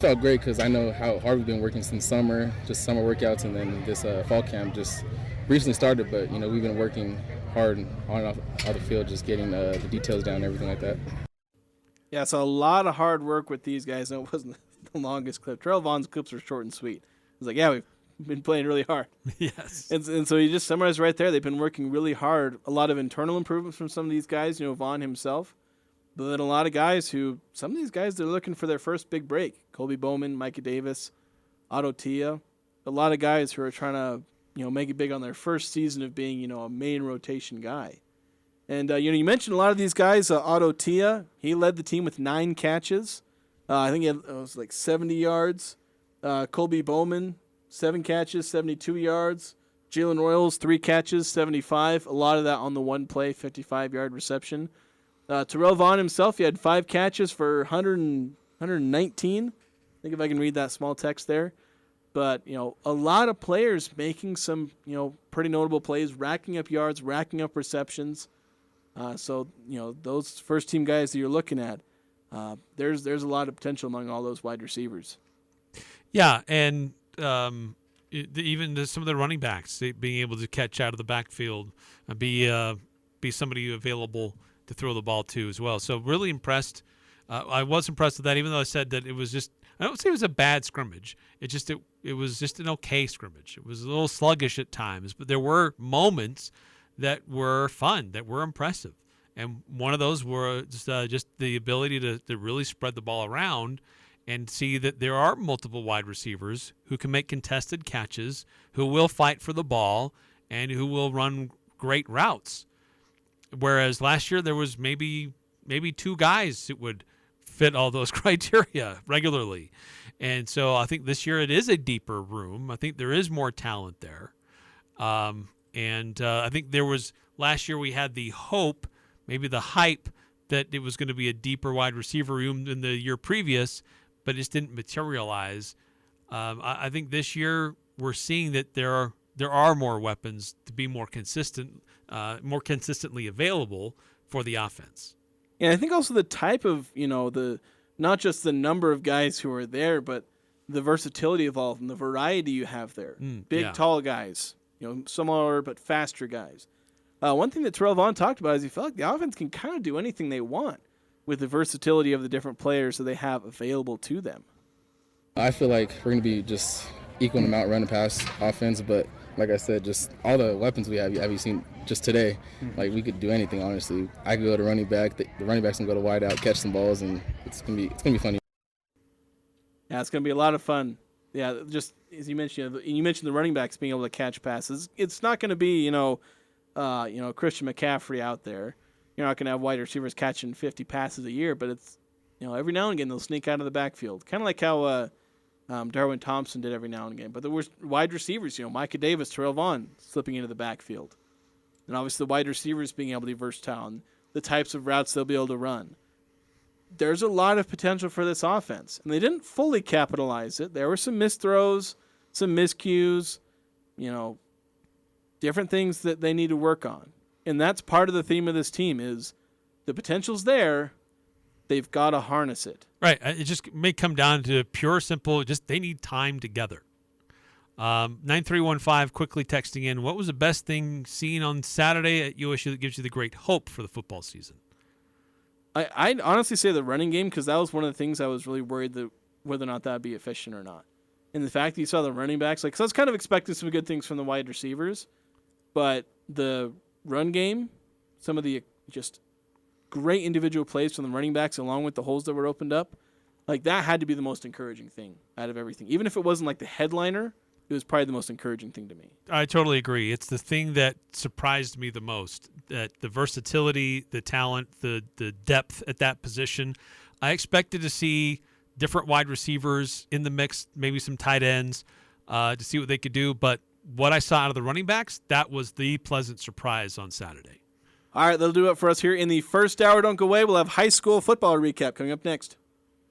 Felt great because I know how hard we've been working since summer, just summer workouts, and then this fall camp just recently started. But we've been working hard on and off the field, just getting the details down and everything like that. Yeah, so a lot of hard work with these guys. No, it wasn't the longest clip. Terrell Vaughn's clips were short and sweet. It was like, yeah, we've been playing really hard. Yes. And so you just summarized right there. They've been working really hard. A lot of internal improvements from some of these guys. Vaughn himself. But then a lot of guys some of these guys, they're looking for their first big break. Colby Bowman, Micah Davis, Otto Tia. A lot of guys who are trying to, make it big on their first season of being, a main rotation guy. And, you mentioned a lot of these guys. Otto Tia, he led the team with 9 catches. I think it was like 70 yards. Colby Bowman, 7 catches, 72 yards. Jalen Royals, 3 catches, 75. A lot of that on the one play, 55-yard reception. Terrell Vaughn himself, he had 5 catches for 119. I think if I can read that small text there. But, a lot of players making some, pretty notable plays, racking up yards, racking up receptions. So, those first-team guys that you're looking at, there's a lot of potential among all those wide receivers. Yeah, and even some of the running backs being able to catch out of the backfield, be somebody available to throw the ball to as well. So really impressed. I was impressed with that, even though I said that it was just, I don't say it was a bad scrimmage. It was just an okay scrimmage. It was a little sluggish at times, but there were moments that were fun, that were impressive. And one of those were just the ability to really spread the ball around and see that there are multiple wide receivers who can make contested catches, who will fight for the ball, and who will run great routes. Whereas last year there was maybe 2 guys that would fit all those criteria regularly. And so I think this year it is a deeper room. I think there is more talent there. And I think last year we had the hope, maybe the hype, that it was going to be a deeper wide receiver room than the year previous, but it just didn't materialize. I think this year we're seeing that there are more weapons to be more consistent, more consistently available for the offense. And I think also the type of, not just the number of guys who are there, but the versatility of all of them, the variety you have there. Big, tall guys, smaller but faster guys. One thing that Terrell Vaughn talked about is he felt like the offense can kind of do anything they want with the versatility of the different players that they have available to them. I feel like we're going to be just equal amount run and pass offense, but like I said, just all the weapons we have you seen just today. Like, we could do anything, honestly. I could go to running back, the running backs can go to wide out, catch some balls, and it's gonna be funny. Yeah, it's gonna be a lot of fun. Yeah, just as you mentioned the running backs being able to catch passes. It's not gonna be Christian McCaffrey out there. You're not gonna have wide receivers catching 50 passes a year, but it's every now and again they'll sneak out of the backfield, kind of like how Darwin Thompson did every now and again. But there were wide receivers, Micah Davis, Terrell Vaughn slipping into the backfield. And obviously the wide receivers being able to be versatile. And the types of routes they'll be able to run. There's a lot of potential for this offense, and they didn't fully capitalize it. There were some missed throws, some miscues, different things that they need to work on. And that's part of the theme of this team is the potential's there. They've got to harness it. Right. It just may come down to pure, simple, just they need time together. 9315 quickly texting in, what was the best thing seen on Saturday at USU that gives you the great hope for the football season? I'd honestly say the running game, because that was one of the things I was really worried that whether or not that would be efficient or not. And the fact that you saw the running backs, because I was kind of expecting some good things from the wide receivers, but the run game, some of the just great individual plays from the running backs along with the holes that were opened up, that had to be the most encouraging thing out of everything. Even if it wasn't like the headliner, it was probably the most encouraging thing to me. I totally agree. It's the thing that surprised me the most, that the versatility, the talent, the depth at that position. I expected to see different wide receivers in the mix, maybe some tight ends to see what they could do. But what I saw out of the running backs, that was the pleasant surprise on Saturday. All right, that'll do it for us here in the first hour. Don't go away. We'll have high school football recap coming up next.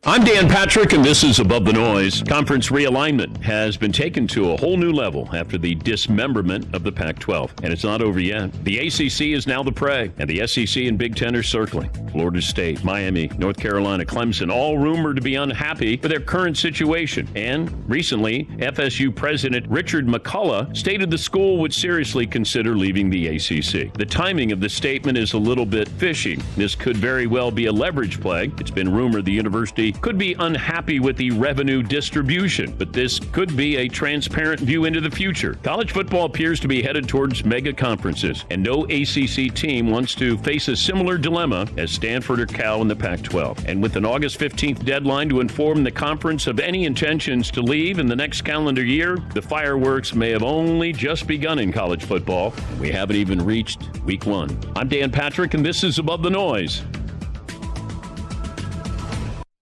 I'm Dan Patrick, and this is Above the Noise. Conference realignment has been taken to a whole new level after the dismemberment of the Pac-12, and it's not over yet. The ACC is now the prey, and the SEC and Big Ten are circling. Florida State, Miami, North Carolina, Clemson, all rumored to be unhappy with their current situation. And recently, FSU President Richard McCullough stated the school would seriously consider leaving the ACC. The timing of the statement is a little bit fishy. This could very well be a leverage play. It's been rumored the university could be unhappy with the revenue distribution, but this could be a transparent view into the future. College football appears to be headed towards mega conferences, and no ACC team wants to face a similar dilemma as Stanford or Cal in the Pac-12. And with an August 15th deadline to inform the conference of any intentions to leave in the next calendar year, the fireworks may have only just begun in college football. We haven't even reached week 1. I'm Dan Patrick, and this is Above the Noise.